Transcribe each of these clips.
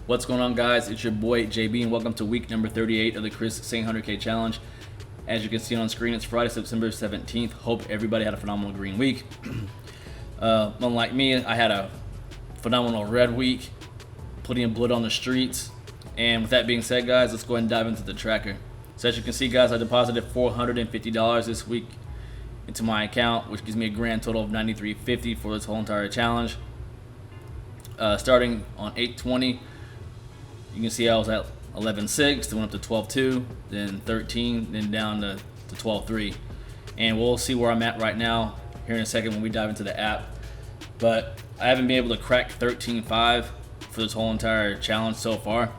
What's going on, guys? It's your boy JB, and welcome to week number 38 of the Chris Sain 100K challenge. As you can see on screen, it's Friday, September 17th. Hope everybody had a phenomenal green week. Unlike me, I had a phenomenal red week, plenty of blood on the streets. And with that being said, guys, let's go ahead and dive into the tracker. So as you can see, guys, I deposited $450 this week into my account, which gives me a grand total of $93.50 for this whole entire challenge. Starting on 8/20, you can see I was at 11.6, then went up to 12.2, then 13, then down to 12.3. And we'll see where I'm at right now here in a second when we dive into the app. But I haven't been able to crack 13.5 for this whole entire challenge so far.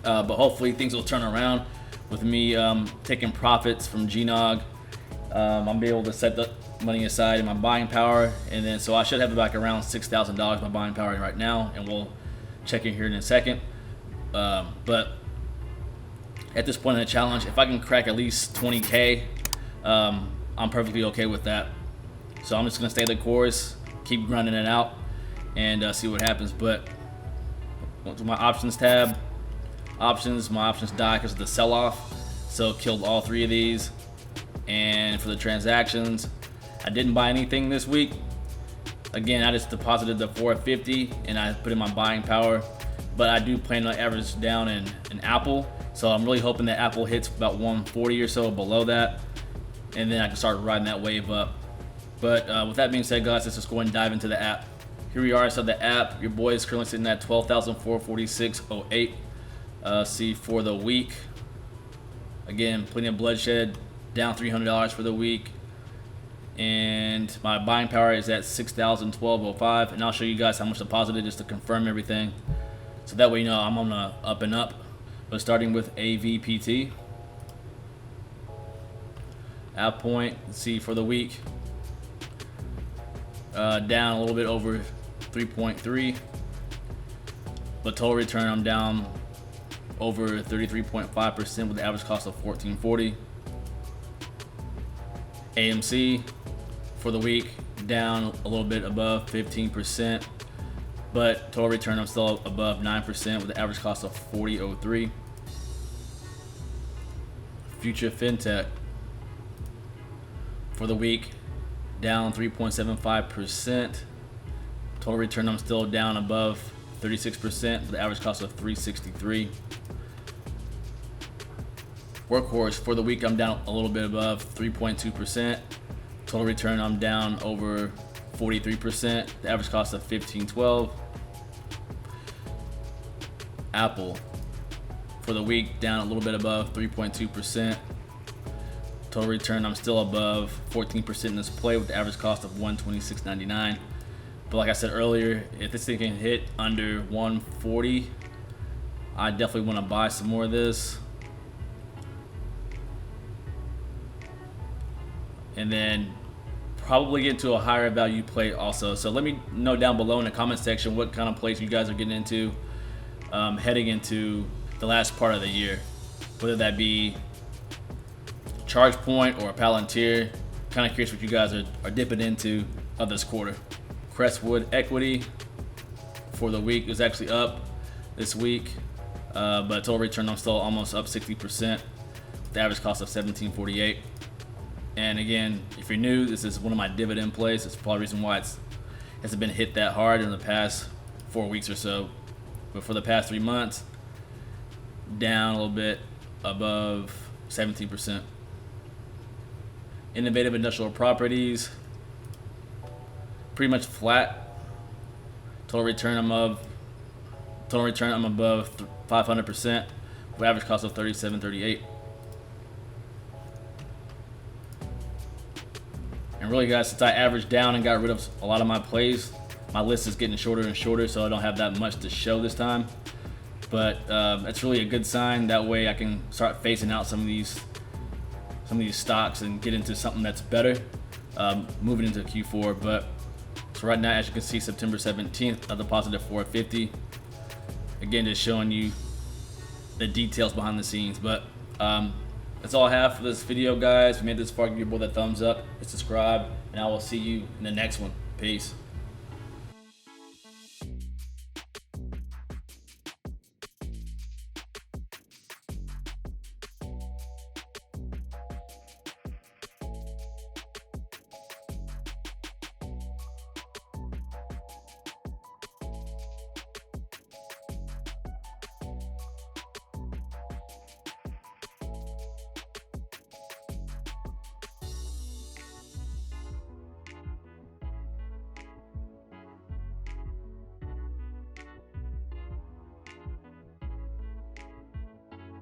But hopefully things will turn around with me taking profits from GNOG. I'll be able to set the money aside in my buying power, and then so I should have like around $6,000 my buying power right now, and we'll check in here in a second. But at this point in the challenge, if I can crack at least 20K, I'm perfectly okay with that. So I'm just gonna stay the course, keep grinding it out, and see what happens. But to my options tab, my options died because of the sell-off, so killed all three of these. And for the transactions, I didn't buy anything this week. Again, I just deposited the $450 and I put in my buying power, but I do plan to average down in Apple, so I'm really hoping that Apple hits about 140 or so below that, and then I can start riding that wave up. But with that being said, guys, let's just go and dive into the app. Here we are inside the app. Your boy is currently sitting at 12,446.08. See for the week, again, plenty of bloodshed, down $300 for the week, and my buying power is at 6,012.05. And I'll show you guys how much deposited just to confirm everything, so that way you know I'm on the up and up. But starting with AVPT, app point, see for the week, down a little bit over 3.3, but total return I'm down over 33.5% with the average cost of 14.40. AMC for the week down a little bit above 15%, but total return I'm still above 9% with the average cost of 40.03. Future FinTech for the week down 3.75%. Total return I'm still down above 36% with the average cost of 363. Workhorse for the week I'm down a little bit above 3.2%. Total return I'm down over 43%. The average cost of 15.12. Apple for the week down a little bit above 3.2%. Total return I'm still above 14% in this play with the average cost of 126.99. But like I said earlier, if this thing can hit under 140, I definitely want to buy some more of this. And then probably get to a higher value play also. So let me know down below in the comment section what kind of plays you guys are getting into heading into the last part of the year, whether that be ChargePoint or Palantir. Kind of curious what you guys are dipping into of this quarter. Crestwood equity for the week is actually up this week, but total return I'm still almost up 60%. The average cost of 17.48. And again, if you're new, this is one of my dividend plays. It's probably the reason why it hasn't been hit that hard in the past 4 weeks or so. But for the past 3 months, down a little bit above 17%. Innovative industrial properties, pretty much flat. Total return I'm above 500% with average cost of 37.38. And really, guys, since I averaged down and got rid of a lot of my plays, my list is getting shorter and shorter, so I don't have that much to show this time. But that's really a good sign. That way I can start phasing out some of these stocks and get into something that's better moving into Q4. But so right now, as you can see, September 17th, I deposited $450. Again, just showing you the details behind the scenes. But that's all I have for this video, guys. If you made this far, give your boy that thumbs up, hit subscribe, and I will see you in the next one. Peace.